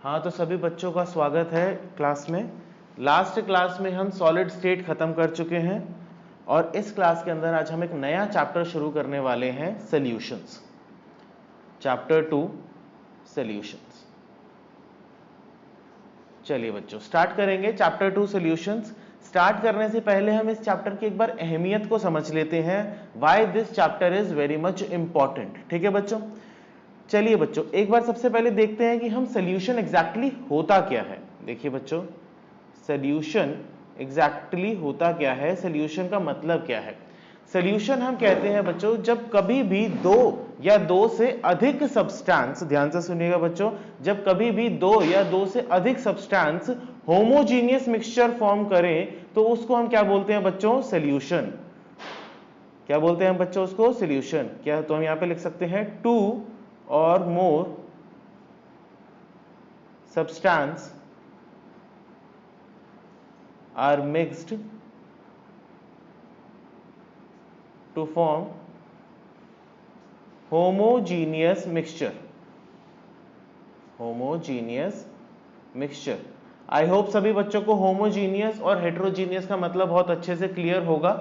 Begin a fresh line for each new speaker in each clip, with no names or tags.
हाँ, तो सभी बच्चों का स्वागत है क्लास में। लास्ट क्लास में हम सॉलिड स्टेट खत्म कर चुके हैं और इस क्लास के अंदर आज हम एक नया चैप्टर शुरू करने वाले हैं, सॉल्यूशंस। Chapter 2 solutions. चलिए बच्चों स्टार्ट करेंगे चैप्टर 2 सॉल्यूशंस। स्टार्ट करने से पहले हम इस चैप्टर की एक बार अहमियत को समझ लेते हैं, why this chapter is very much important. ठीक है बच्चों, चलिए बच्चों एक बार सबसे पहले देखते हैं कि हम सॉल्यूशन एग्जैक्टली होता क्या है। देखिए बच्चों, सॉल्यूशन एग्जैक्टली होता क्या है, सॉल्यूशन का मतलब क्या है। सॉल्यूशन हम कहते हैं बच्चों जब कभी भी दो या दो से अधिक सब्सटेंस, ध्यान से सुनिएगा बच्चों, जब कभी भी दो या दो से अधिक सब्सटेंस होमोजीनियस मिक्सचर फॉर्म करें तो उसको हम क्या बोलते हैं बच्चों, सॉल्यूशन। क्या बोलते हैं हम बच्चों उसको, सॉल्यूशन। क्या तो हम यहां पे लिख सकते हैं to or more substance are mixed to form homogeneous mixture. homogeneous mixture. I hope सभी बच्चों को होमोजीनियस और हेट्रोजीनियस का मतलब बहुत अच्छे से क्लियर होगा।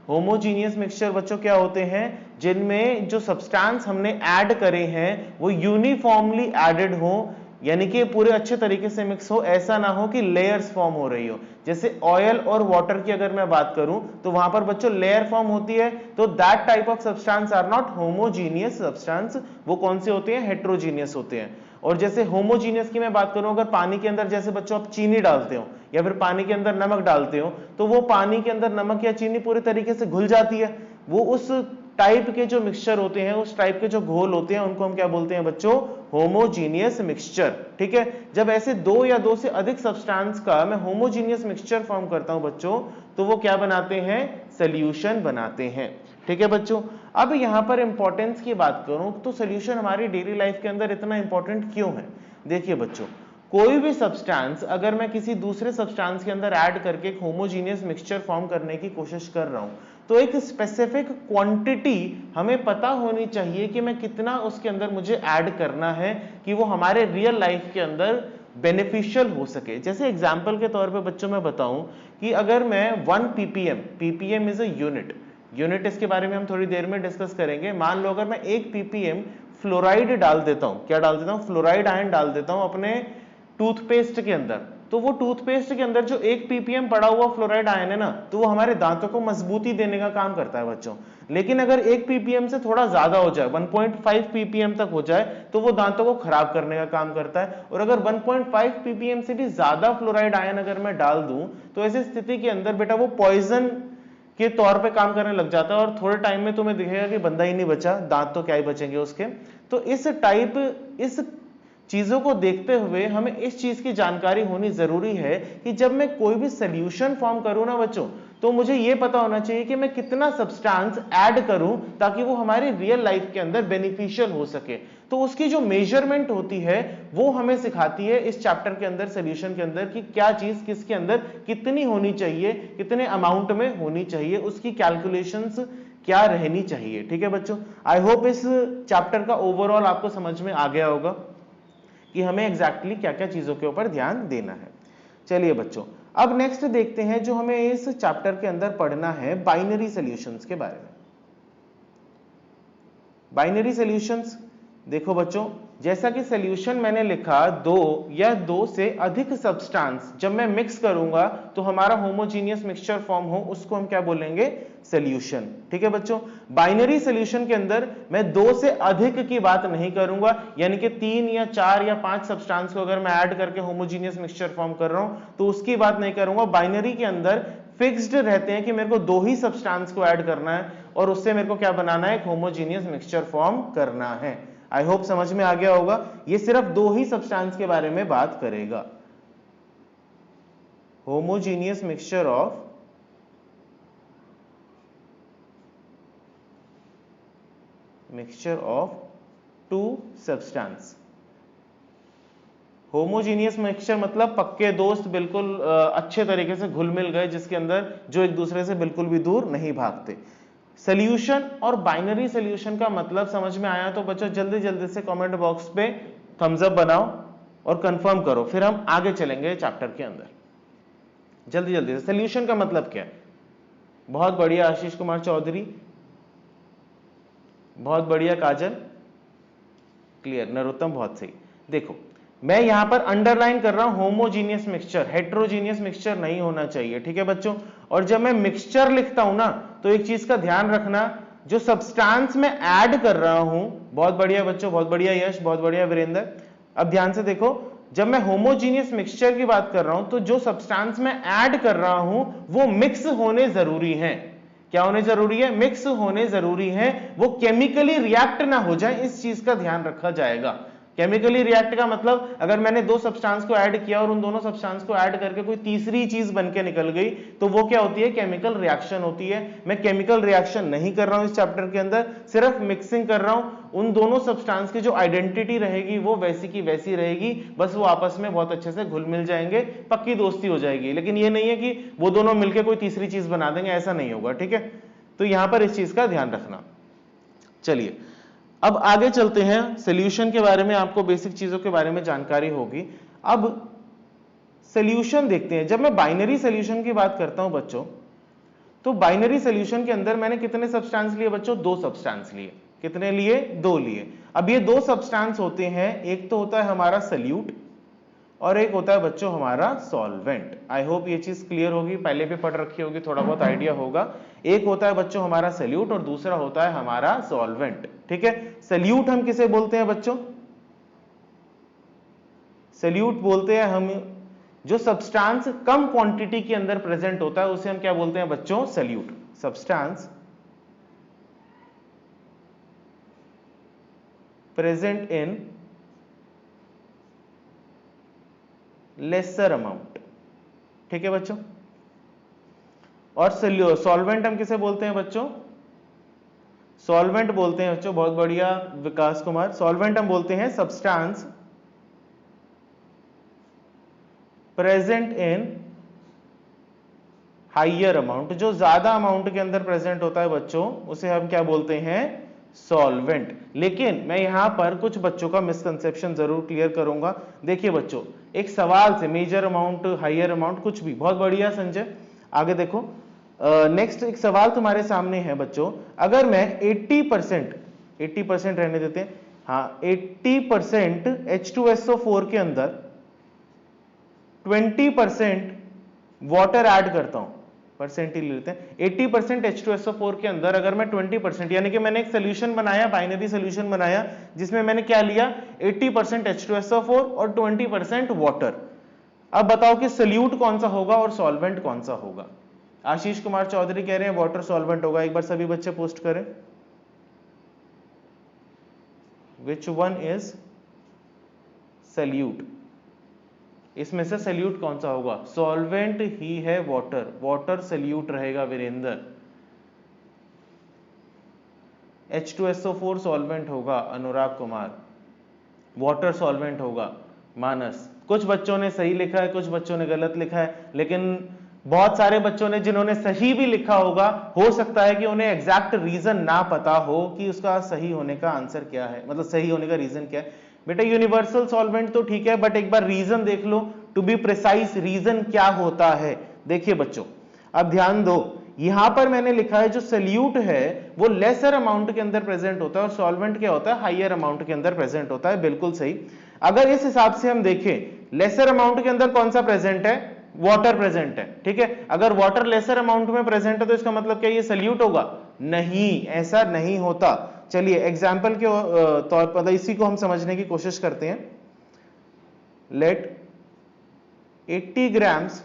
होमोजीनियस मिक्सचर बच्चों क्या होते हैं, जिनमें जो सब्सटेंस हमने ऐड करे हैं वो यूनिफॉर्मली एडेड हो, यानी कि पूरे अच्छे तरीके से मिक्स हो, ऐसा ना हो कि लेयर्स फॉर्म हो रही हो। जैसे ऑयल और वाटर की अगर मैं बात करूं तो वहां पर बच्चों लेयर फॉर्म होती है, तो that type of substance are not homogeneous substance. वो कौन से होते हैं, हेट्रोजीनियस होते हैं। और जैसे होमोजीनियस की मैं बात करूं, अगर पानी के अंदर जैसे बच्चों आप चीनी डालते हो या फिर पानी के अंदर नमक डालते हो तो वो पानी के अंदर नमक या चीनी पूरे तरीके से घुल जाती है। वो उस टाइप के जो मिक्सचर होते हैं, उस टाइप के जो घोल होते हैं, उनको हम क्या बोलते हैं बच्चों, होमोजीनियस मिक्सचर। ठीक है, जब ऐसे दो या दो से अधिक सब्सटेंस का मैं होमोजीनियस मिक्सचर फॉर्म करता हूं बच्चों, तो वो क्या बनाते हैं, सॉल्यूशन बनाते हैं। ठीक है बच्चों, अब यहां पर इंपॉर्टेंस की बात करूं तो सॉल्यूशन हमारी डेली लाइफ के अंदर इतना इंपॉर्टेंट क्यों है। देखिए बच्चों, कोई भी सब्सटेंस अगर मैं किसी दूसरे सब्सटेंस के अंदर ऐड करके एक होमोजीनियस मिक्सचर फॉर्म करने की कोशिश कर रहा हूं, तो एक स्पेसिफिक क्वांटिटी हमें पता होनी चाहिए कि मैं कितना उसके अंदर मुझे ऐड करना है कि वो हमारे रियल लाइफ के अंदर बेनिफिशियल हो सके। जैसे एग्जांपल के तौर पे बच्चों मैं बताऊं कि अगर मैं 1 ppm, ppm is a unit इसके बारे में हम थोड़ी देर में डिस्कस करेंगे। मान लो अगर मैं 1 ppm फ्लोराइड डाल देता हूं, क्या डाल देता हूं, फ्लोराइड आयन डाल देता हूं अपने टूथपेस्ट के अंदर, तो वो टूथपेस्ट के अंदर जो 1 ppm पड़ा हुआ फ्लोराइड आयन है ना, तो वो हमारे दांतों को मजबूती देने का काम करता है बच्चों। लेकिन अगर 1 ppm से थोड़ा ज्यादा हो जाए, 1.5 ppm तक हो जाए, तो वो दांतों को खराब करने का काम करता है। और अगर 1.5 ppm से भी ज्यादा फ्लोराइड आयन अगर मैं डाल दूं, तो ऐसी स्थिति के अंदर बेटा वो पॉइजन के तौर पे काम करने लग जाता है और थोड़े टाइम में तुम्हें दिखेगा कि बंदा ही नहीं बचा, दांत तो क्या ही बचेंगे उसके। तो इस चीजों को देखते हुए हमें इस चीज की जानकारी होनी जरूरी है कि जब मैं कोई भी सॉल्यूशन फॉर्म करूं ना बच्चों, तो मुझे यह पता होना चाहिए कि मैं कितना सब्सटेंस ऐड करूं ताकि वो हमारी रियल लाइफ के अंदर बेनिफिशियल हो सके। तो उसकी जो मेजरमेंट होती है वो हमें सिखाती है इस चैप्टर के अंदर, सॉल्यूशन के अंदर, कि क्या चीज किसके अंदर कितनी होनी चाहिए, कितने अमाउंट में होनी चाहिए, उसकी कैलकुलेशंस क्या रहनी चाहिए। ठीक है बच्चों, आई होप इस चैप्टर का ओवरऑल आपको समझ में आ गया होगा कि हमें एग्जैक्टली क्या क्या चीजों के ऊपर ध्यान देना है। चलिए बच्चों, अब नेक्स्ट देखते हैं जो हमें इस चैप्टर के अंदर पढ़ना है, बाइनरी सॉल्यूशंस के बारे में। बाइनरी सॉल्यूशंस, देखो बच्चों, जैसा कि सॉल्यूशन मैंने लिखा, दो या दो से अधिक सब्सटेंस जब मैं मिक्स करूंगा तो हमारा होमोजीनियस मिक्सचर फॉर्म हो, उसको हम क्या बोलेंगे, सॉल्यूशन। ठीक है बच्चों, बाइनरी सॉल्यूशन के अंदर मैं दो से अधिक की बात नहीं करूंगा, यानी कि 3 या 4 या 5 सब्सटेंस को अगर मैं ऐड करके होमोजीनियस मिक्सचर फॉर्म कर रहा हूं तो उसकी बात नहीं करूंगा। बाइनरी के अंदर फिक्स्ड रहते हैं कि मेरे को दो ही सब्सटेंस को ऐड करना है और उससे मेरे को क्या बनाना है, एक होमोजीनियस मिक्सचर फॉर्म करना है। आई होप समझ में आ गया होगा। ये सिर्फ दो ही सब्सटेंस के बारे में बात करेगा, homogeneous mixture of two substance. Homogeneous mixture मतलब पक्के दोस्त, बिल्कुल अच्छे तरीके से घुल मिल गए, जिसके अंदर जो एक दूसरे से बिल्कुल भी दूर नहीं भागते। सॉल्यूशन और बाइनरी सॉल्यूशन का मतलब समझ में आया तो बच्चों जल्दी जल्दी से कमेंट बॉक्स पे थम्स अप बनाओ। और कंफर्म करो, फिर हम आगे चलेंगे चैप्टर के अंदर। जल्दी जल्दी से, सोल्यूशन का मतलब क्या है? बहुत बढ़िया आशीष कुमार चौधरी, बहुत बढ़िया काजल, क्लियर। नरोत्तम बहुत सही। देखो मैं यहां पर अंडरलाइन कर रहा हूं होमोजीनियस मिक्सचर, हेट्रोजीनियस मिक्सचर नहीं होना चाहिए, ठीक है बच्चों। और जब मैं मिक्सचर लिखता हूं ना, तो एक चीज का ध्यान रखना, जो सब्सटेंस में ऐड कर रहा हूं, बहुत बढ़िया बच्चों, बहुत बढ़िया यश, बहुत बढ़िया वीरेंद्र। अब ध्यान से देखो, जब मैं होमोजीनियस मिक्सचर की बात कर रहा हूं, तो जो सब्सटेंस में ऐड कर रहा हूं वो मिक्स होने जरूरी है। क्या होने जरूरी है? मिक्स होने जरूरी है, वो केमिकली रिएक्ट ना हो जाए, इस चीज का ध्यान रखा जाएगा। केमिकली रिएक्ट का मतलब, अगर मैंने दो सब्सटेंस को ऐड किया और उन दोनों सब्सटेंस को ऐड करके कोई तीसरी चीज बन के निकल गई, तो वो क्या होती है? केमिकल रिएक्शन होती है। मैं केमिकल रिएक्शन नहीं कर रहा हूं इस चैप्टर के अंदर, सिर्फ मिक्सिंग कर रहा हूं। उन दोनों सब्सटेंस की जो आइडेंटिटी रहेगी वो वैसी की वैसी रहेगी, बस वो आपस में बहुत अच्छे से घुल मिल जाएंगे, पक्की दोस्ती हो जाएगी। लेकिन ये नहीं है कि वो दोनों मिलकर कोई तीसरी चीज बना देंगे, ऐसा नहीं होगा, ठीक है। तो यहां पर इस चीज का ध्यान रखना। चलिए अब आगे चलते हैं, सॉल्यूशन के बारे में आपको बेसिक चीजों के बारे में जानकारी होगी। अब सॉल्यूशन देखते हैं। जब मैं बाइनरी सॉल्यूशन की बात करता हूं बच्चों, तो बाइनरी सॉल्यूशन के अंदर मैंने कितने सब्सटेंस लिए बच्चों? दो सब्सटेंस लिए। कितने लिए? दो लिए। अब ये दो सब्सटेंस होते हैं, एक तो होता है हमारा सल्यूट और एक होता है बच्चों हमारा सॉल्वेंट। आई होप ये चीज क्लियर होगी, पहले भी पढ़ रखी होगी, थोड़ा बहुत आइडिया होगा। एक होता है बच्चों हमारा सल्यूट और दूसरा होता है हमारा सॉल्वेंट, ठीक है। सल्यूट हम किसे बोलते हैं बच्चों? सल्यूट बोलते हैं हम जो सब्सटेंस कम क्वांटिटी के अंदर प्रेजेंट होता है, उसे हम क्या बोलते हैं बच्चों? Salute. Substance present in lesser amount, ठीक है बच्चों। और सॉल्वेंट हम किसे बोलते हैं बच्चों? सॉल्वेंट बोलते हैं बच्चों, बहुत बढ़िया विकास कुमार। सॉल्वेंट हम बोलते हैं सब्सटेंस प्रेजेंट इन हाइयर अमाउंट, जो ज्यादा अमाउंट के अंदर प्रेजेंट होता है बच्चों, उसे हम क्या बोलते हैं? सॉल्वेंट। लेकिन मैं यहां पर कुछ बच्चों का मिसकंसेप्शन जरूर क्लियर करूंगा। देखिए बच्चों, एक सवाल से मेजर अमाउंट, हाइयर अमाउंट, कुछ भी, बहुत बढ़िया संजय। आगे देखो, नेक्स्ट एक सवाल तुम्हारे सामने है बच्चों, अगर मैं 80% रहने देते हैं, हाँ 80% H2SO4 के अंदर 20% वाटर ऐड करता हूं, परसेंट ही लेते हैं, 80% H2SO4 के अंदर अगर मैं 20%, यानी कि मैंने एक सोल्यूशन बनाया, बाइनरी सोल्यूशन बनाया, जिसमें मैंने क्या लिया? 80% H2SO4 और 20% वाटर। अब बताओ कि सोल्यूट कौन सा होगा और सॉल्वेंट कौन सा होगा? आशीष कुमार चौधरी कह रहे हैं वाटर सॉल्वेंट होगा। एक बार सभी बच्चे पोस्ट करें, विच वन इज सोल्यूट? इसमें से सोल्यूट कौन सा होगा? सॉल्वेंट ही है वाटर, वाटर सोल्यूट रहेगा वीरेंद्र। H2SO4 सॉल्वेंट होगा अनुराग कुमार, वाटर सॉल्वेंट होगा मानस। कुछ बच्चों ने सही लिखा है, कुछ बच्चों ने गलत लिखा है, लेकिन बहुत सारे बच्चों ने जिन्होंने सही भी लिखा होगा, हो सकता है कि उन्हें एग्जैक्ट रीजन ना पता हो कि उसका सही होने का आंसर क्या है, मतलब सही होने का रीजन क्या है। बेटा यूनिवर्सल सॉल्वेंट तो ठीक है, बट एक बार रीजन देख लो, टू बी प्रिसाइज रीजन क्या होता है। देखिए बच्चों, अब ध्यान दो, यहां पर मैंने लिखा है जो सल्यूट है वो लेसर अमाउंट के अंदर प्रेजेंट होता है और सॉल्वेंट क्या होता है? हाइयर अमाउंट के अंदर प्रेजेंट होता है, बिल्कुल सही। अगर इस हिसाब से हम देखें, लेसर अमाउंट के अंदर कौन सा प्रेजेंट है? वाटर प्रेजेंट है, ठीक है। अगर वाटर लेसर अमाउंट में प्रेजेंट है तो इसका मतलब क्या ये सल्यूट होगा? नहीं, ऐसा नहीं होता। चलिए एग्जाम्पल के तौर पर इसी को हम समझने की कोशिश करते हैं। लेट 80 ग्राम्स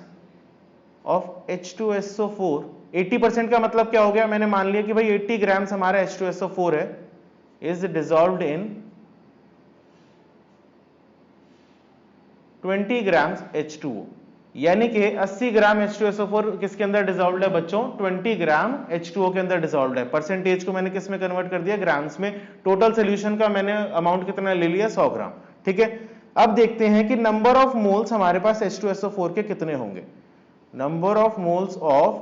ऑफ H2SO4, 80% का मतलब क्या हो गया? मैंने मान लिया कि भाई 80 ग्राम्स हमारा H2SO4 है, is dissolved in 20 grams H2O, यानी कि 80 ग्राम H2SO4 किसके अंदर डिसॉल्व्ड है बच्चों? 20 ग्राम H2O के अंदर डिसॉल्व्ड है। परसेंटेज को मैंने किस में कन्वर्ट कर दिया? ग्राम्स में। टोटल सोल्यूशन का मैंने अमाउंट कितना ले लिया? 100 ग्राम, ठीक है। अब देखते हैं कि नंबर ऑफ मोल्स हमारे पास H2SO4 के कितने होंगे। Number of moles of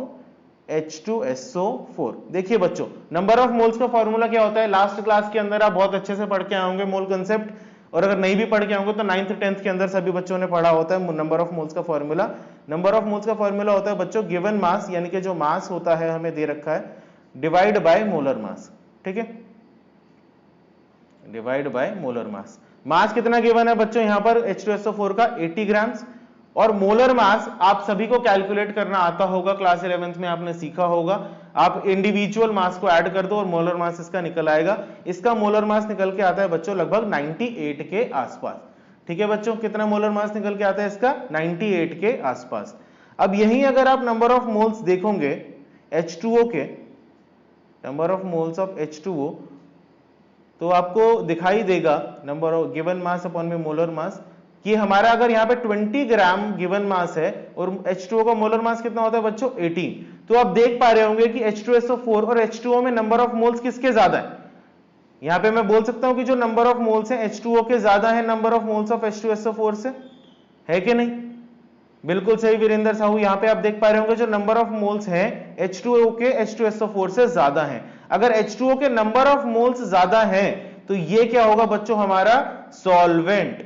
H2SO4, देखिए बच्चों, नंबर ऑफ मोल्स का फॉर्मूला क्या होता है? लास्ट क्लास के अंदर आप बहुत अच्छे से पढ़ के आए होंगे मोल कंसेप्ट, और अगर नहीं भी पढ़ के आऊंगे तो 9th 10th के अंदर सभी बच्चों ने पढ़ा होता है नंबर ऑफ मोल्स का फॉर्मूला। नंबर ऑफ मोल्स का फॉर्मूला होता है बच्चों गिवन मास, यानी कि जो मास होता है हमें दे रखा है, डिवाइड बाय मोलर मास। ठीक है, डिवाइड बाय मोलर मास। मास कितना गिवन है बच्चों यहां पर H2SO4 का 80 ग्राम्स, और मोलर मास आप सभी को कैलकुलेट करना आता होगा, क्लास 11th में आपने सीखा होगा। आप इंडिविजुअल मास को ऐड कर दो और मोलर मास इसका निकल आएगा। इसका मोलर मास निकल के आता है बच्चों लगभग 98 के आसपास। ठीक है बच्चों, कितना मोलर मास निकल के आता है इसका? 98 के आसपास। अब यही अगर आप नंबर ऑफ मोल्स देखोगे H2O के, number of moles of H2O, तो आपको दिखाई देगा number of given mass upon में मोलर मास, कि हमारा अगर यहाँ पे 20 ग्राम गिवन मास है और H2O का मोलर मास कितना होता है बच्चों? 18। तो आप देख पा रहे होंगे कि H2SO4 और H2O में नंबर ऑफ मोल्स किसके ज्यादा है? यहाँ पे मैं बोल सकता हूं कि जो नंबर ऑफ मोल्स है H2O के ज्यादा है number of moles of H2SO4 से, है कि नहीं? बिल्कुल सही वीरेंद्र साहू, यहाँ पे आप देख पा रहे होंगे जो नंबर ऑफ मोल्स हैं H2O के H2SO4 से ज्यादा हैं। अगर H2O के नंबर ऑफ मोल्स ज्यादा हैं तो ये क्या होगा बच्चों? हमारा सॉल्वेंट।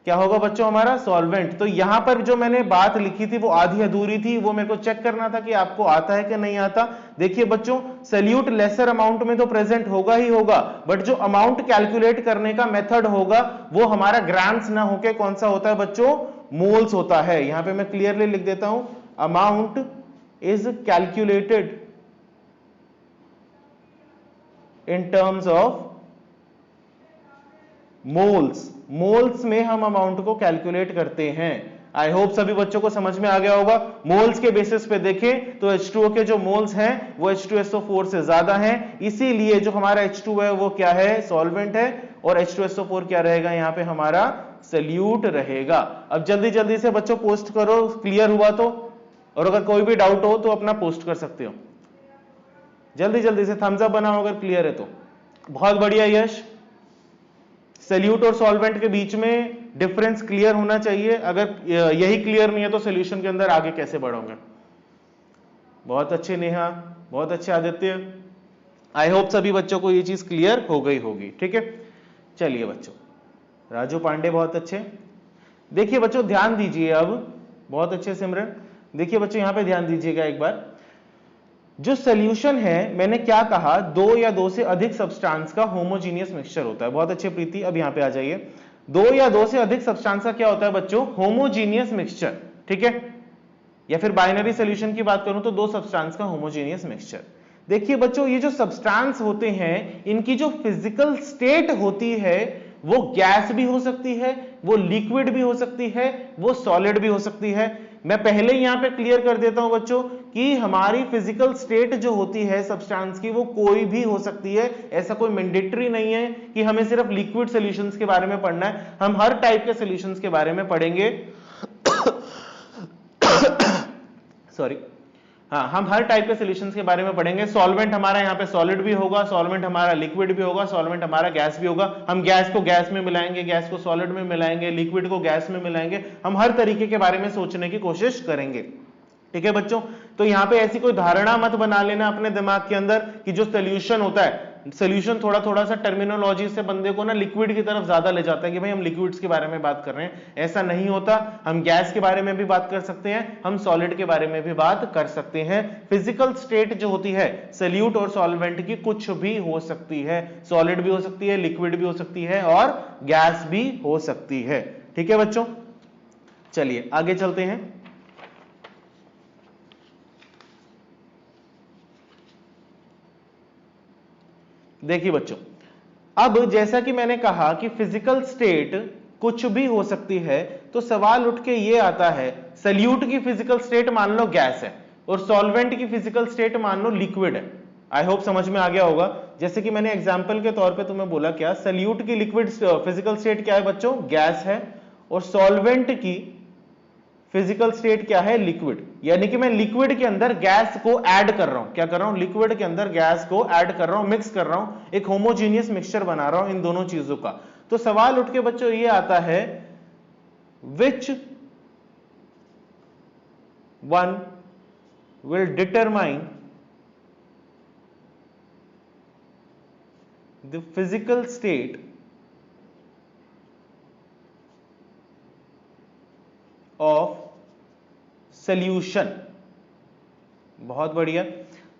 क्या होगा बच्चों? हमारा सॉल्वेंट। तो यहां पर जो मैंने बात लिखी थी वो आधी अधूरी थी, वो मेरे को चेक करना था कि आपको आता है कि नहीं आता। देखिए बच्चों, सल्यूट लेसर अमाउंट में तो प्रेजेंट होगा ही होगा, बट जो अमाउंट कैलकुलेट करने का मेथड होगा वो हमारा ग्राम्स ना होके कौन सा होता है बच्चों? मोल्स होता है। यहां पे मैं क्लियरली लिख देता हूं, amount is calculated in terms of moles. Moles में हम अमाउंट को कैलकुलेट करते हैं। आई होप सभी बच्चों को समझ में आ गया होगा। मोल्स के बेसिस पे देखें तो H2O के जो मोल्स हैं वो H2SO4 से ज्यादा हैं, इसीलिए जो हमारा H2 है वो क्या है? सॉल्वेंट है, और H2SO4 क्या रहेगा यहां पे? हमारा सल्यूट रहेगा। अब जल्दी जल्दी से बच्चों पोस्ट करो, क्लियर हुआ तो, और अगर कोई भी डाउट हो तो अपना पोस्ट कर सकते हो। जल्दी जल्दी से थम्स अप बनाओ अगर क्लियर है तो। बहुत बढ़िया यश। सल्यूट और सॉल्वेंट के बीच में डिफरेंस क्लियर होना चाहिए। अगर यही क्लियर नहीं है तो सॉल्यूशन के अंदर आगे कैसे बढ़ोगे? बहुत अच्छे नेहा, बहुत अच्छे आदित्य। आई होप सभी बच्चों को ये चीज क्लियर हो गई होगी। ठीक है, चलिए बच्चों, राजू पांडे बहुत अच्छे। देखिए बच्चों ध्यान दीजिए अब, बहुत अच्छे सिमरन। देखिए बच्चों यहां पे ध्यान दीजिएगा एक बार, जो सॉल्यूशन है मैंने क्या कहा? दो या दो से अधिक सब्सटेंस का होमोजीनियस मिक्सचर होता है। बहुत अच्छे प्रीति, अब यहां पे आ जाइए। दो या दो से अधिक सब्सटेंस का क्या होता है बच्चों? Homogeneous mixture. ठीक है, या फिर बाइनरी सॉल्यूशन की बात करूं तो दो सब्सटेंस का होमोजीनियस मिक्सचर। देखिए बच्चों, ये जो सब्सटेंस होते हैं इनकी जो फिजिकल स्टेट होती है वो गैस भी हो सकती है, वो लिक्विड भी हो सकती है, वो सॉलिड भी हो सकती है। मैं पहले ही यहां पे क्लियर कर देता हूं बच्चों कि हमारी फिजिकल स्टेट जो होती है सब्सटेंस की वो कोई भी हो सकती है। ऐसा कोई मैंडेटरी नहीं है कि हमें सिर्फ लिक्विड सॉल्यूशंस के बारे में पढ़ना है, हम हर टाइप के सॉल्यूशंस के बारे में पढ़ेंगे। सॉरी, हाँ, हम हर टाइप के सॉल्यूशंस के बारे में पढ़ेंगे। सॉल्वेंट हमारा यहाँ पे सॉलिड भी होगा, सॉल्वेंट हमारा लिक्विड भी होगा, सॉल्वेंट हमारा गैस भी होगा। हम गैस को गैस में मिलाएंगे, गैस को सॉलिड में मिलाएंगे, लिक्विड को गैस में मिलाएंगे। हम हर तरीके के बारे में सोचने की कोशिश करेंगे। ठीक है बच्चों, तो यहाँ पे ऐसी कोई धारणा मत बना लेना अपने दिमाग के अंदर कि जो सॉल्यूशन होता है, सॉल्यूशन थोड़ा थोड़ा सा टर्मिनोलॉजी से बंदे को ना लिक्विड की तरफ ज्यादा ले जाता है कि भाई हम लिक्विड्स के बारे में बात कर रहे हैं। ऐसा नहीं होता। हम गैस के बारे में भी बात कर सकते हैं, हम सॉलिड के बारे में भी बात कर सकते हैं। फिजिकल स्टेट जो होती है सॉल्यूट और सॉल्वेंट की कुछ भी हो सकती है, सॉलिड भी हो सकती है, लिक्विड भी हो सकती है और गैस भी हो सकती है। ठीक है बच्चों, चलिए आगे चलते हैं। देखिए बच्चों, अब जैसा कि मैंने कहा कि फिजिकल स्टेट कुछ भी हो सकती है, तो सवाल उठ के ये आता है, सल्यूट की फिजिकल स्टेट मान लो गैस है और सॉल्वेंट की फिजिकल स्टेट मान लो लिक्विड है। आई होप समझ में आ गया होगा। जैसे कि मैंने एग्जांपल के तौर पे तुम्हें बोला, क्या सल्यूट की लिक्विड फिजिकल स्टेट क्या है बच्चों? गैस है, और सॉल्वेंट की फिजिकल स्टेट क्या है? लिक्विड। यानी कि मैं लिक्विड के अंदर गैस को ऐड कर रहा हूं। क्या कर रहा हूं? लिक्विड के अंदर गैस को ऐड कर रहा हूं, मिक्स कर रहा हूं, एक होमोजीनियस मिक्सचर बना रहा हूं इन दोनों चीजों का। तो सवाल उठ के बच्चों ये आता है, which one will determine the physical state of solution. बहुत बढ़िया।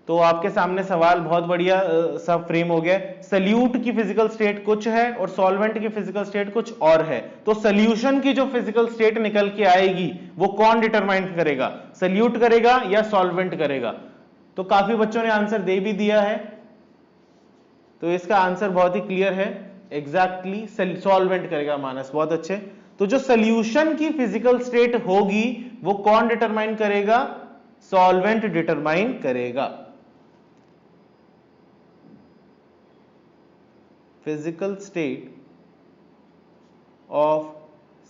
तो आपके सामने सवाल बहुत बढ़िया सब फ्रेम हो गया। सल्यूट की फिजिकल स्टेट कुछ है और सॉल्वेंट की फिजिकल स्टेट कुछ और है, तो सॉल्यूशन की जो फिजिकल स्टेट निकल के आएगी वो कौन डिटरमाइन करेगा, सल्यूट करेगा या सॉल्वेंट करेगा? तो काफी बच्चों ने आंसर दे भी दिया है, तो इसका आंसर बहुत ही क्लियर है, एग्जैक्टली सॉल्वेंट करेगा मानस। बहुत अच्छे। तो जो सॉल्यूशन की फिजिकल स्टेट होगी वो कौन डिटरमाइन करेगा? सॉल्वेंट डिटरमाइन करेगा। Physical state of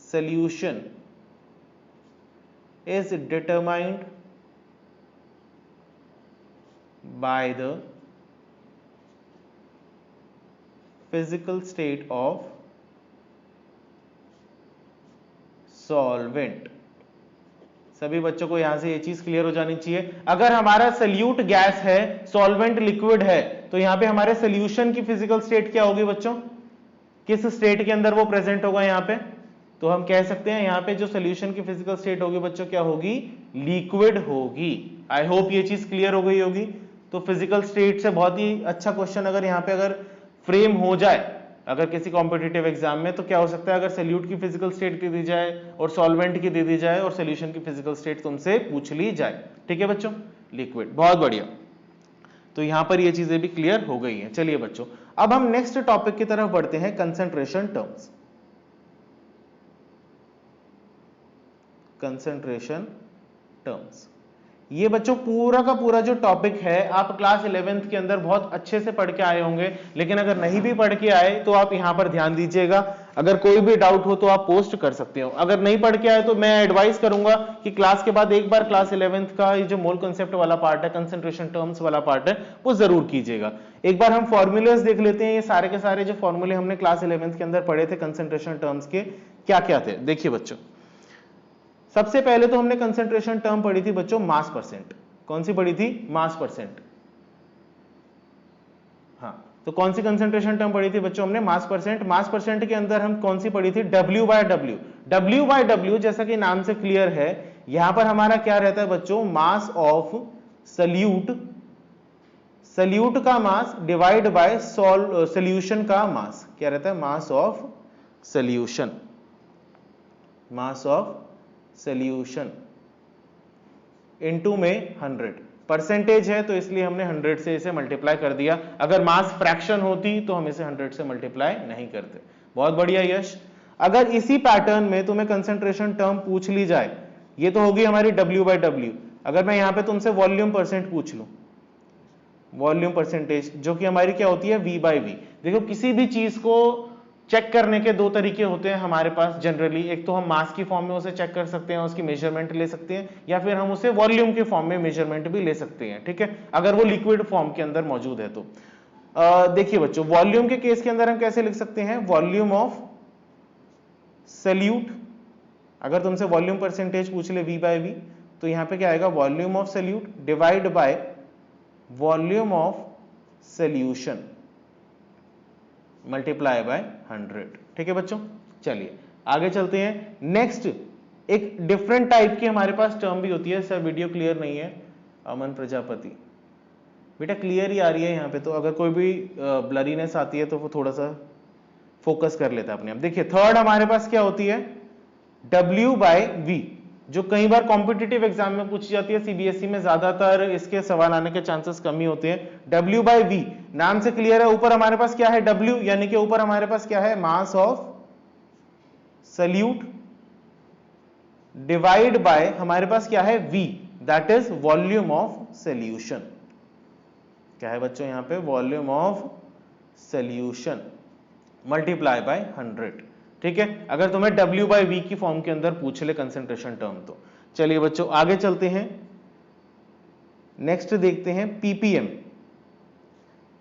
solution is determined by the physical state of solvent. सभी बच्चों को यहां से ये चीज क्लियर हो जानी चाहिए। अगर हमारा सल्यूट गैस है, सॉल्वेंट लिक्विड है, तो यहां पे हमारे सॉल्यूशन की फिजिकल स्टेट क्या होगी बच्चों? किस स्टेट के अंदर वो प्रेजेंट होगा यहां पे? तो हम कह सकते हैं यहां पे जो सॉल्यूशन की फिजिकल स्टेट होगी बच्चों क्या होगी? लिक्विड होगी। आई होप ये चीज क्लियर हो गई होगी। तो फिजिकल स्टेट से बहुत ही अच्छा क्वेश्चन अगर यहां पे अगर फ्रेम हो जाए अगर किसी कॉम्पिटिटिव एग्जाम में, तो क्या हो सकता है अगर सल्यूट की फिजिकल स्टेट की दी जाए और सॉल्वेंट की दे दी जाए और सॉल्यूशन की फिजिकल स्टेट तुमसे पूछ ली जाए। ठीक है बच्चों, लिक्विड। बहुत बढ़िया। तो यहां पर ये चीजें भी क्लियर हो गई हैं। चलिए बच्चों, अब हम नेक्स्ट टॉपिक की तरफ बढ़ते हैं, कंसंट्रेशन टर्म्स। कंसंट्रेशन टर्म्स, ये बच्चों पूरा का पूरा जो टॉपिक है आप क्लास 11th के अंदर बहुत अच्छे से पढ़ के आए होंगे, लेकिन अगर नहीं भी पढ़ के आए तो आप यहां पर ध्यान दीजिएगा। अगर कोई भी डाउट हो तो आप पोस्ट कर सकते हो। अगर नहीं पढ़ के आए तो मैं एडवाइस करूंगा कि क्लास के बाद एक बार क्लास 11th का ये जो मोल कॉन्सेप्ट वाला पार्ट है, कंसंट्रेशन टर्म्स वाला पार्ट है, वो जरूर कीजिएगा। एक बार हम फॉर्मूलेस देख लेते हैं। ये सारे के सारे जो फॉर्मूले हमने क्लास 11th के अंदर पढ़े थे कंसंट्रेशन टर्म्स के, क्या क्या थे देखिए बच्चों। सबसे पहले तो हमने कंसंट्रेशन टर्म पढ़ी थी बच्चों मास परसेंट। कौन सी पढ़ी थी? मास परसेंट। हाँ, तो कौन सी कंसंट्रेशन टर्म पढ़ी थी बच्चों हमने? मास परसेंट। मास परसेंट के अंदर हम कौन सी पढ़ी थी? W by W. W by W जैसा कि नाम से क्लियर है, यहां पर हमारा क्या रहता है बच्चों? मास ऑफ सल्यूट, सल्यूट का मास डिवाइड बाय सॉल्यूशन का मास। क्या रहता है? Mass of solution, mass of solution into में 100। परसेंटेज है तो इसलिए हमने 100 से इसे मल्टीप्लाई कर दिया। अगर मास फ्रैक्शन होती तो हम इसे 100 से मल्टीप्लाई नहीं करते। बहुत बढ़िया यश। अगर इसी पैटर्न में तुम्हें कंसंट्रेशन टर्म पूछ ली जाए, ये तो होगी हमारी W बाय डब्ल्यू। अगर मैं यहां पे तुमसे वॉल्यूम परसेंट पूछ लूं, वॉल्यूम परसेंटेज जो कि हमारी क्या होती है? V by V. देखो किसी भी चीज को चेक करने के दो तरीके होते हैं हमारे पास जनरली। एक तो हम मास की फॉर्म में उसे चेक कर सकते हैं, उसकी मेजरमेंट ले सकते हैं, या फिर हम उसे वॉल्यूम के फॉर्म में मेजरमेंट भी ले सकते हैं। ठीक है, अगर वो लिक्विड फॉर्म के अंदर मौजूद है तो। देखिए बच्चों, वॉल्यूम के केस के अंदर हम कैसे लिख सकते हैं? Volume of solute. अगर तुमसे वॉल्यूम परसेंटेज पूछ ले V बाय वी, तो यहां पे क्या आएगा? Volume of solute divide by volume of solution multiply by 100। ठीक है बच्चों, चलिए आगे चलते हैं। नेक्स्ट एक डिफरेंट टाइप की हमारे पास टर्म भी होती है। सर वीडियो क्लियर नहीं है। अमन प्रजापति, बेटा क्लियर ही आ रही है यहाँ पे, तो अगर कोई भी ब्लरीनेस आती है तो वो थोड़ा सा फोकस कर लेता है अपने आप। देखिए थर्ड हमारे पास क्या होती है? W बाय वी, जो कई बार कॉम्पिटिटिव एग्जाम में पूछी जाती है। CBSE में ज्यादातर इसके सवाल आने के चांसेस कम ही होते हैं। W बाय वी नाम से क्लियर है। ऊपर हमारे पास क्या है? W, यानी कि ऊपर हमारे पास क्या है? Mass of solute divide by हमारे पास क्या है? V, that is volume of solution. क्या है बच्चों यहां पे? Volume of solution multiply by 100। ठीक है, अगर तुम्हें W बाय वी की फॉर्म के अंदर पूछ ले कंसंट्रेशन टर्म तो। चलिए बच्चों आगे चलते हैं। नेक्स्ट देखते हैं ppm।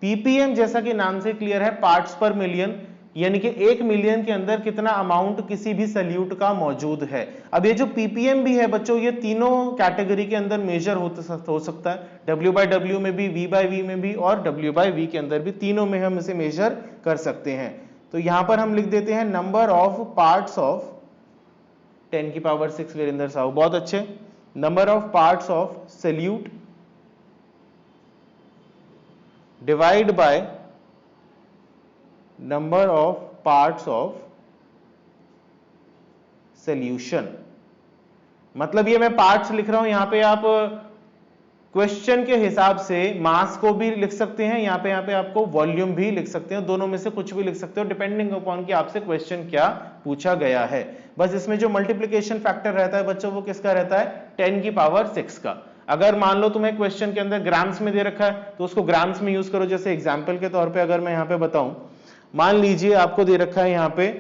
ppm जैसा कि नाम से क्लियर है, पार्ट्स पर मिलियन, यानी कि 1 मिलियन के अंदर कितना अमाउंट किसी भी सल्यूट का मौजूद है। अब ये जो ppm भी है बच्चों, ये तीनों कैटेगरी के अंदर मेजर हो सकता है। W बाय डब्ल्यू में भी, V बाय वी में भी और W बाय वी के अंदर भी, तीनों में हम इसे मेजर कर सकते हैं। तो यहां पर हम लिख देते हैं नंबर ऑफ पार्ट्स ऑफ 10 की पावर 6 वीरेंद्र साहू, बहुत अच्छे। Number of parts of solute divide by number of parts of solution. मतलब ये मैं पार्ट्स लिख रहा हूं, यहां पे आप क्वेश्चन के हिसाब से मास को भी लिख सकते हैं, यहां पे आपको वॉल्यूम भी लिख सकते हैं, दोनों में से कुछ भी लिख सकते हो डिपेंडिंग अपॉन कि आपसे क्वेश्चन क्या पूछा गया है। बस इसमें जो मल्टीप्लिकेशन फैक्टर रहता है बच्चों, वो किसका रहता है, 10 की पावर 6 का। अगर मान लो तुम्हें क्वेश्चन के अंदर ग्राम्स में दे रखा है तो उसको ग्राम्स में यूज करो। जैसे एग्जाम्पल के तौर पर अगर मैं यहां पर बताऊं, मान लीजिए आपको दे रखा है यहां पे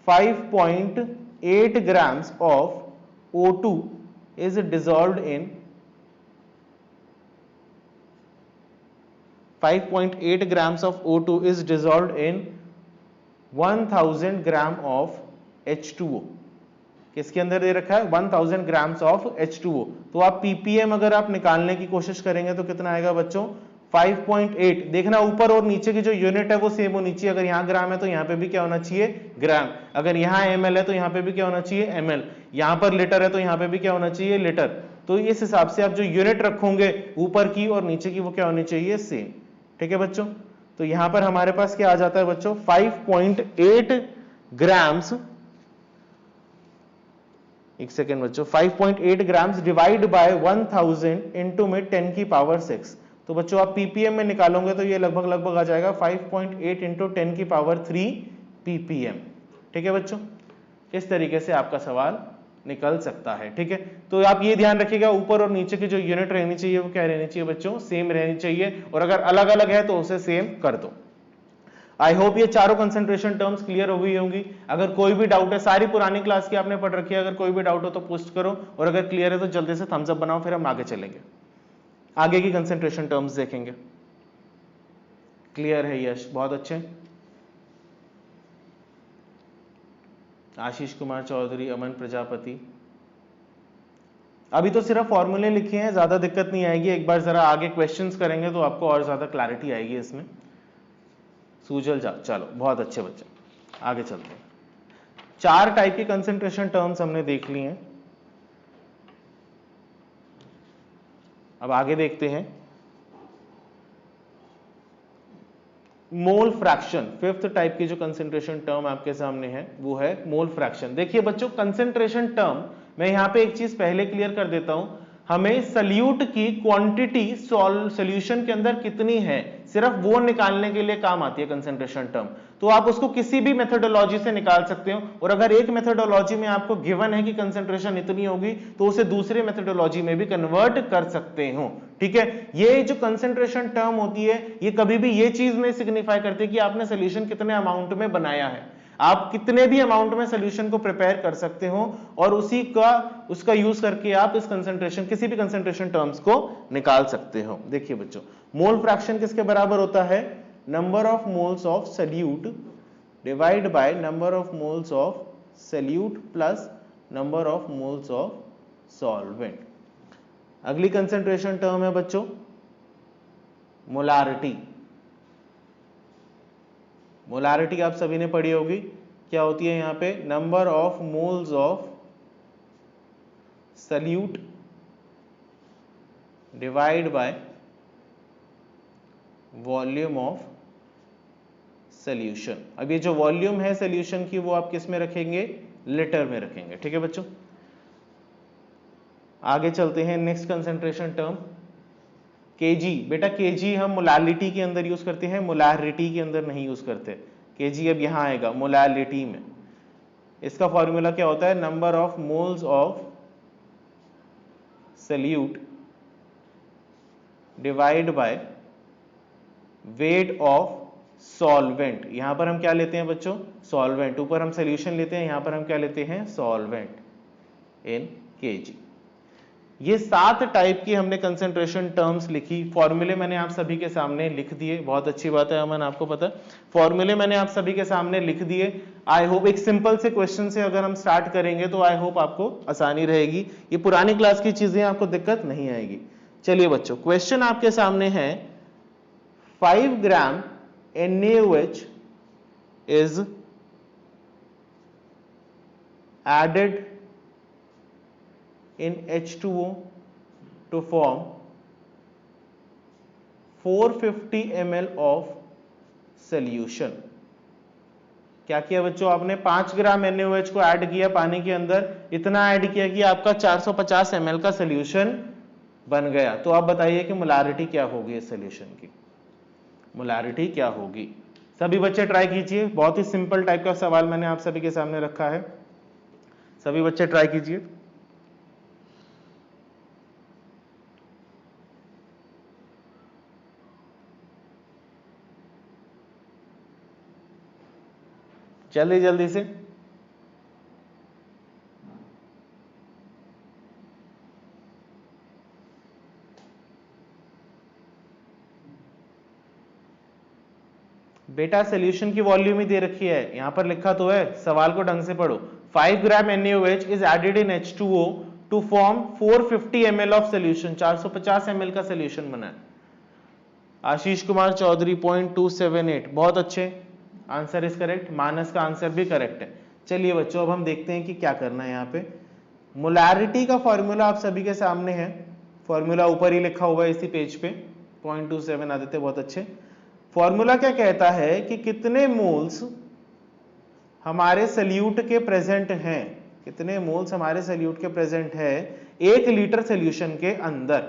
5.8 grams of O2 is dissolved in 5.8 grams of O2 is dissolved in 1000 gram of H2O। किसके अंदर दे रखा है, 1000 grams of H2O। तो आप ppm अगर आप निकालने की कोशिश करेंगे तो कितना आएगा बच्चों, 5.8। देखना ऊपर और नीचे की जो यूनिट है वो सेम होनी चाहिए। अगर यहाँ ग्राम है तो यहाँ पे भी क्या होना चाहिए, ग्राम। अगर यहाँ ml है तो यहाँ पे भी क्या होना चाहिए, ml। यहाँ पर लीटर है तो यहाँ पे भी क्या होना चाहिए, लीटर। तो इस हिसाब से आप जो यूनिट रखोगे ऊपर की और नीचे की वो क्या होनी चाहिए, सेम। ठीक है बच्चों, तो यहाँ पर हमारे पास क्या आ जाता है बच्चों, 5.8 ग्राम्स, एक सेकेंड बच्चों, 5.8 ग्राम्स डिवाइड बाय 1000 इंटू में 10 की पावर 6। तो बच्चों आप ppm में निकालोगे तो ये लगभग आ जाएगा 5.8 इंटू 10 की पावर 3 ppm। ठीक है बच्चों, इस तरीके से आपका सवाल निकल सकता है। ठीक है, तो आप ये ध्यान रखिएगा ऊपर और नीचे की जो यूनिट रहनी चाहिए वो क्या रहनी चाहिए बच्चों, सेम रहनी चाहिए, और अगर अलग अलग है तो उसे सेम कर दो। आई होप ये चारों कंसंट्रेशन टर्म्स क्लियर हो गई होंगी। अगर कोई भी डाउट है, सारी पुरानी क्लास की आपने पढ़ रखी है, अगर कोई भी डाउट हो तो पोस्ट करो, और अगर क्लियर है तो जल्दी से थम्स अप बनाओ, फिर हम आगे चलेंगे, आगे की कंसंट्रेशन टर्म्स देखेंगे। क्लियर है यश, बहुत अच्छे। आशीष कुमार चौधरी, अमन प्रजापति, अभी तो सिर्फ फॉर्मूले लिखे हैं, ज्यादा दिक्कत नहीं आएगी। एक बार जरा आगे क्वेश्चंस करेंगे तो आपको और ज्यादा क्लैरिटी आएगी इसमें। सूजल जा, चलो बहुत अच्छे बच्चे, आगे चलते हैं। 4 टाइप की कंसंट्रेशन टर्म्स हमने देख ली हैं। अब आगे देखते हैं मोल फ्रैक्शन। 5th टाइप की जो कंसंट्रेशन टर्म आपके सामने है वो है मोल फ्रैक्शन। देखिए बच्चों, कंसंट्रेशन टर्म मैं यहां पे एक चीज पहले क्लियर कर देता हूं, हमें सल्यूट की क्वांटिटी सॉल्यूशन के अंदर कितनी है सिर्फ वो निकालने के लिए काम आती है कंसंट्रेशन टर्म। तो आप उसको किसी भी मेथोडोलॉजी से निकाल सकते हो, और अगर एक मेथोडोलॉजी में आपको गिवन है कि कंसंट्रेशन इतनी होगी तो उसे दूसरे मेथोडोलॉजी में भी कन्वर्ट कर सकते हो। ठीक है, ये जो कंसंट्रेशन टर्म होती है ये कभी भी ये चीज नहीं सिग्निफाई करती कि आपने सोल्यूशन कितने अमाउंट में बनाया है। आप कितने भी अमाउंट में सोल्यूशन को प्रिपेयर कर सकते हो और उसका यूज करके आप इस कंसंट्रेशन, किसी भी कंसंट्रेशन टर्म्स को निकाल सकते हो। देखिए बच्चों, मोल फ्रैक्शन किसके बराबर होता है, number of moles of solute divide by number of moles of solute plus number of moles of solvent. अगली कंसंट्रेशन टर्म है बच्चों मोलारिटी। मोलारिटी आप सभी ने पढ़ी होगी, क्या होती है यहां पे, number of moles of solute divide by volume of solution. अब ये जो वॉल्यूम है सॉल्यूशन की वो आप किस में रखेंगे, लीटर में रखेंगे। ठीक है बच्चों, आगे चलते हैं। Next concentration term KG. बेटा केजी हम मोलालिटी के अंदर यूज करते हैं, मोलारिटी के अंदर नहीं यूज करते। केजी अब यहां आएगा मोलालिटी में। इसका फॉर्मूला क्या होता है, number of moles of solute divide by weight of solvent. यहां पर हम क्या लेते हैं बच्चों, सॉल्वेंट। ऊपर हम सॉल्यूशन लेते हैं, यहां पर हम क्या लेते हैं, सॉल्वेंट इन केजी। ये 7 टाइप की हमने कंसंट्रेशन टर्म्स लिखी। फॉर्मूले मैंने आप सभी के सामने लिख दिए, बहुत अच्छी बात है अमन, आपको पता है फॉर्मूले मैंने आप सभी के सामने लिख दिए। आई होप एक सिंपल से क्वेश्चन से अगर हम स्टार्ट करेंगे तो आई होप आपको आसानी रहेगी, ये पुरानी क्लास की चीजें आपको दिक्कत नहीं आएगी। चलिए बच्चों, क्वेश्चन आपके सामने है 5 ग्राम NaOH is added in H2O to form 450 ml of solution। क्या किया बच्चों, आपने 5 ग्राम NaOH को ऐड किया पानी के अंदर, इतना ऐड किया कि आपका 450 ml का सोल्यूशन बन गया। तो आप बताइए कि मोलारिटी क्या होगी इस सोल्यूशन की, मोलारिटी क्या होगी। सभी बच्चे ट्राई कीजिए, बहुत ही सिंपल टाइप का सवाल मैंने आप सभी के सामने रखा है, सभी बच्चे ट्राई कीजिए। जल्दी जल्दी से। बेटा सोल्यूशन की वॉल्यूम ही दे रखी है, यहां पर लिखा तो है, सवाल को ढंग से पढ़ो। 5 ग्राम NaOH is added in H2O to form 450 ml of solution। 450 ml का सोल्यूशन बना है। आशीष कुमार चौधरी 0.278, बहुत अच्छे, आंसर इज करेक्ट। मानस का आंसर भी करेक्ट है। चलिए बच्चों, अब हम देखते हैं कि क्या करना है यहाँ पे। मोलारिटी का फॉर्मूला आप सभी के सामने है, फॉर्मूला ऊपर ही लिखा हुआ है इसी पेज पे। 0.27 आदित्य, बहुत अच्छे। फॉर्मूला क्या कहता है कि कितने मोल्स हमारे सल्यूट के प्रेजेंट हैं, कितने मोल्स हमारे सल्यूट के प्रेजेंट है 1 लीटर सॉल्यूशन के अंदर।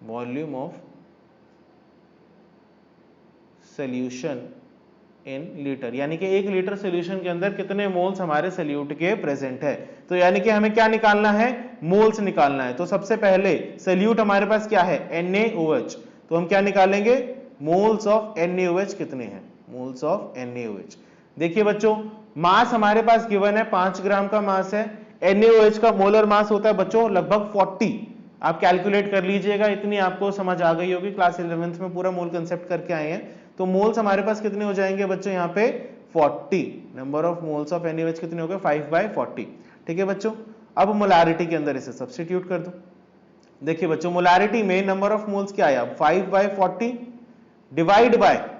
Volume of solution in litre, यानी कि 1 लीटर सॉल्यूशन के अंदर कितने मोल्स हमारे सल्यूट के प्रेजेंट है। तो यानी कि हमें क्या निकालना है, मोल्स निकालना है। तो सबसे पहले सल्यूट हमारे पास क्या है, NaOH, तो हम क्या निकालेंगे, मोल्स ऑफ NaOH कितने हैं, मोल्स ऑफ NaOH। देखिए बच्चों, मास हमारे पास गिवन है, 5 ग्राम का मास है। NaOH का मोलर मास होता है बच्चों लगभग 40। आप कैलकुलेट कर लीजिएगा, इतनी आपको समझ आ गई होगी, क्लास 11th में पूरा मोल कंसेप्ट करके आए हैं। तो मोल्स हमारे पास कितने हो जाएंगे बच्चों, यहाँ पे 40। Number of moles of NaOH कितने हो गए, 5/40। ठीक है बच्चों, अब मोलारिटी के अंदर इसे सब्स्टिट्यूट कर दो। देखिए बच्चों, मोलारिटी में नंबर ऑफ मोल्स क्या आया, 5/40 डिवाइड बाय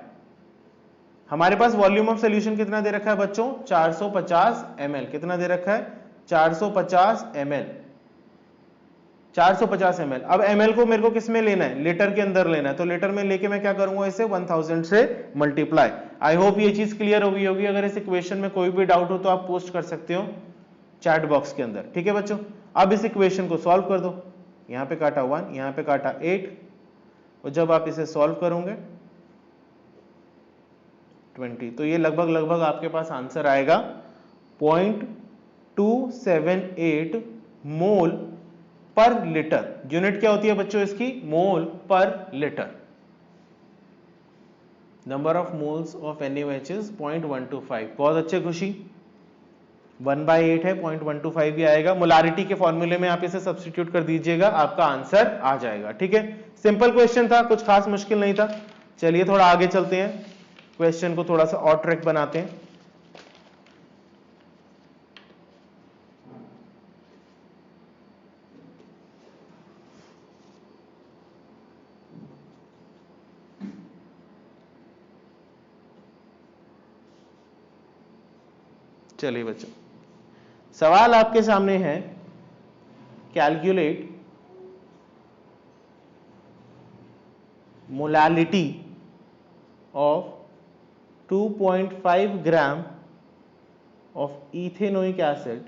हमारे पास वॉल्यूम ऑफ सॉल्यूशन कितना दे रखा है बच्चों, 450 ml। कितना दे रखा है, 450 ml, 450 ml। अब ml को मेरे को किस में लेना है, लीटर के अंदर लेना है। तो लीटर में लेके मैं क्या करूंगा, इसे 1000 से मल्टीप्लाई। आई होप ये चीज क्लियर हो गई होगी। अगर इस इक्वेशन में कोई भी डाउट हो तो आप पोस्ट कर सकते हो चैट बॉक्स के अंदर। ठीक है बच्चों, अब इस इक्वेशन को सॉल्व कर दो। यहां पे काटा 1, यहां पे काटा 8, और जब आप इसे सॉल्व करोगे 20, तो ये लगभग लगभग आपके पास आंसर आएगा 0.278 मोल पर लीटर। यूनिट क्या होती है बच्चों इसकी, मोल पर litre. Number of moles of NaOH is 0.125। बहुत अच्छे खुशी, 1/8 है, 0.125 भी आएगा। मोलारिटी के फॉर्मूले में आप इसे सब्स्टिट्यूट कर दीजिएगा, आपका आंसर आ जाएगा। ठीक है, सिंपल क्वेश्चन था, कुछ खास मुश्किल नहीं था। चलिए थोड़ा आगे चलते हैं, क्वेश्चन को थोड़ा सा और ट्रैक बनाते हैं। चलिए बच्चों, सवाल आपके सामने है, calculate molality of 2.5 gram of ethanoic acid,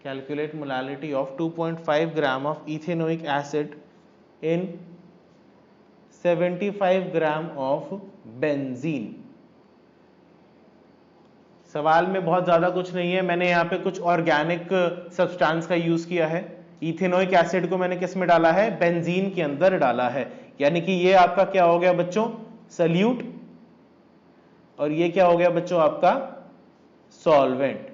calculate molality of 2.5 gram of ethanoic acid in 75 gram of benzene. सवाल में बहुत ज्यादा कुछ नहीं है, मैंने यहाँ पे कुछ ऑर्गेनिक सब्सटेंस का यूज किया है। इथेनोइक एसिड को मैंने किस में डाला है, बेंजीन के अंदर डाला है। यानी कि ये आपका क्या हो गया बच्चों, सल्यूट, और ये क्या हो गया बच्चों आपका सॉल्वेंट।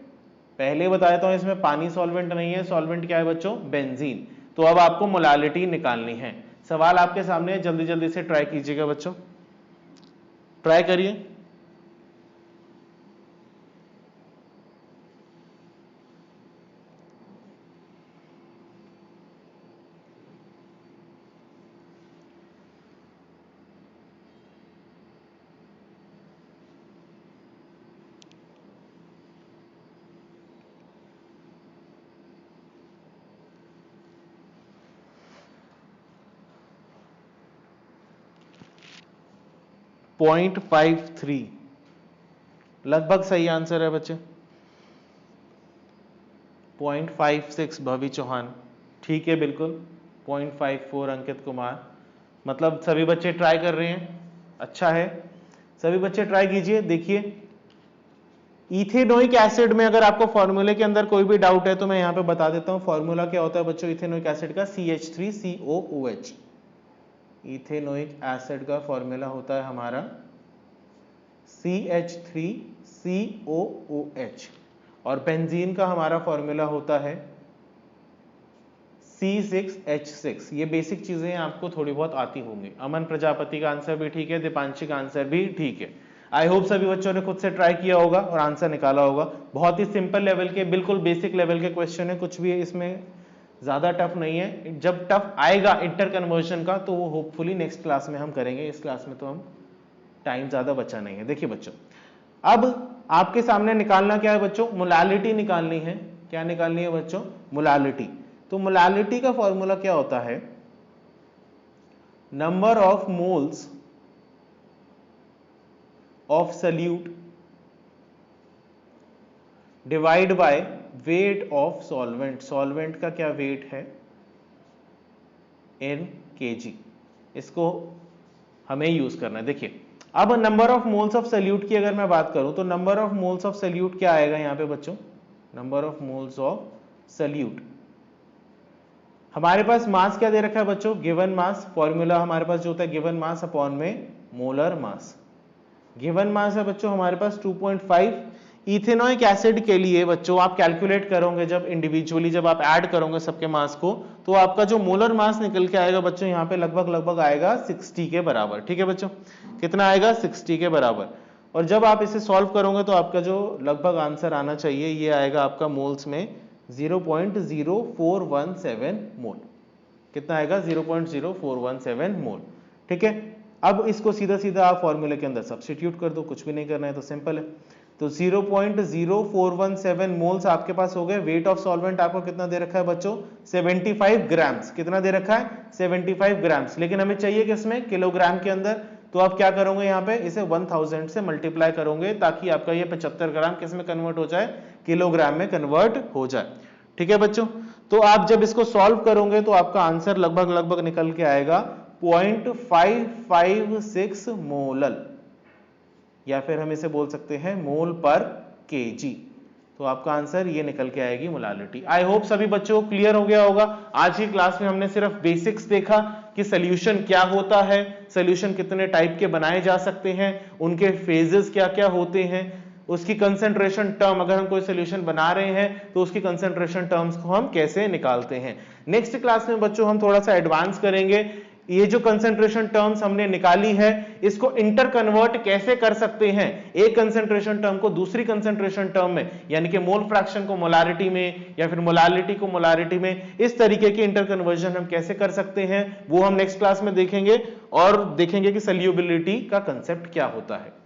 पहले बता देता हूं, इसमें पानी सॉल्वेंट नहीं है, सॉल्वेंट क्या है बच्चों, बेंजीन। तो अब आपको मोलालिटी निकालनी है। सवाल आपके सामने, जल्दी जल्दी से ट्राई कीजिएगा बच्चों, ट्राई करिए। 0.53 लगभग सही आंसर है बच्चे। 0.56 भवी चौहान, ठीक है बिल्कुल। 0.54 अंकित कुमार। मतलब सभी बच्चे ट्राई कर रहे हैं, अच्छा है, सभी बच्चे ट्राई कीजिए। देखिए इथेनोइक एसिड में अगर आपको फॉर्मूले के अंदर कोई भी डाउट है तो मैं यहां पे बता देता हूं। फॉर्मूला क्या होता है बच्चों इथेनोइक एसिड का? CH3COOH। इथेनोइक एसिड का फॉर्मूला होता है हमारा CH3COOH और बेंजीन का हमारा फॉर्मूला होता है C6H6। ये बेसिक चीजें आपको थोड़ी बहुत आती होंगी। अमन प्रजापति का आंसर भी ठीक है, दीपांशी का आंसर भी ठीक है। आई होप सभी बच्चों ने खुद से ट्राई किया होगा और आंसर निकाला होगा। बहुत ही सिंपल लेवल के, बिल्कुल बेसिक लेवल के क्वेश्चन है, कुछ भी इसमें ज्यादा टफ नहीं है। जब टफ आएगा इंटर कन्वर्जन का तो वो होपफुली नेक्स्ट क्लास में हम करेंगे, इस क्लास में तो हम टाइम ज्यादा बचा नहीं है। देखिए बच्चों अब आपके सामने निकालना क्या है बच्चों? मोलालिटी निकालनी है। क्या निकालनी है बच्चों? मोलालिटी। तो मोलालिटी का फॉर्मूला क्या होता है? Number of moles of solute divide by weight of solvent. Solvent का क्या वेट है? इन केजी। इसको हमें यूज करना है। देखिए अब number of moles of solute की अगर मैं बात करूं तो number of moles of solute क्या आएगा यहां पे बच्चों? Number of moles of solute, हमारे पास मास क्या दे रखा है बच्चों? Given mass. फॉर्मूला हमारे पास जो होता है गिवन मास अपॉन में मोलर मास। गिवन मास है बच्चों हमारे पास 2.5। इथेनोइक एसिड के लिए बच्चों आप कैलकुलेट करोगे जब इंडिविजुअली, जब आप ऐड करोगे सबके मास को, तो आपका जो मोलर मास निकल के आएगा बच्चों यहाँ पे लगभग आएगा 60 के बराबर। ठीक है बच्चों, कितना आएगा? 60 के बराबर। और जब आप इसे सॉल्व करोगे तो आपका जो लगभग आंसर आना चाहिए ये आएगा आपका मोल्स में 0.0417 मोल। कितना आएगा? 0.0417 मोल। ठीक है, अब इसको सीधा सीधा आप फॉर्मूले के अंदर सब्स्टिट्यूट कर दो, कुछ भी नहीं करना है तो सिंपल है। तो 0.0417 मोल्स आपके पास हो गए। वेट ऑफ सॉल्वेंट आपको कितना दे रखा है बच्चों? 75 ग्राम्स। कितना दे रखा है? 75 ग्राम्स। लेकिन हमें चाहिए किसमें? किलोग्राम के अंदर। तो आप क्या करोगे यहाँ पे? इसे 1000 से मल्टीप्लाई करोगे ताकि आपका ये 75 ग्राम किसमें कन्वर्ट हो जाए? किलोग्राम में कन्वर्ट हो जाए। ठीक है बच्चों, तो आप जब इसको सॉल्व करोगे तो आपका आंसर लगभग निकल के आएगा 0.556 मोलल, या फिर हम इसे बोल सकते हैं मोल पर केजी। तो आपका आंसर ये निकल के आएगी मोलालिटी। आई होप सभी बच्चों को क्लियर हो गया होगा। आज की क्लास में हमने सिर्फ बेसिक्स देखा कि सोल्यूशन क्या होता है, सोल्यूशन कितने टाइप के बनाए जा सकते हैं, उनके फेजेस क्या क्या होते हैं, उसकी कंसंट्रेशन टर्म, अगर हम कोई सोल्यूशन बना रहे हैं तो उसकी कंसंट्रेशन टर्म्स को हम कैसे निकालते हैं। नेक्स्ट क्लास में बच्चों हम थोड़ा सा एडवांस करेंगे। ये जो कंसंट्रेशन टर्म्स हमने निकाली है इसको इंटर कन्वर्ट कैसे कर सकते हैं, एक कंसंट्रेशन टर्म को दूसरी कंसंट्रेशन टर्म में, यानी कि मोल फ्रैक्शन को मोलारिटी में या फिर मोलालिटी को मोलारिटी में, इस तरीके की इंटर कन्वर्जन हम कैसे कर सकते हैं वो हम नेक्स्ट क्लास में देखेंगे और देखेंगे कि सॉल्युबिलिटी का कंसेप्ट क्या होता है।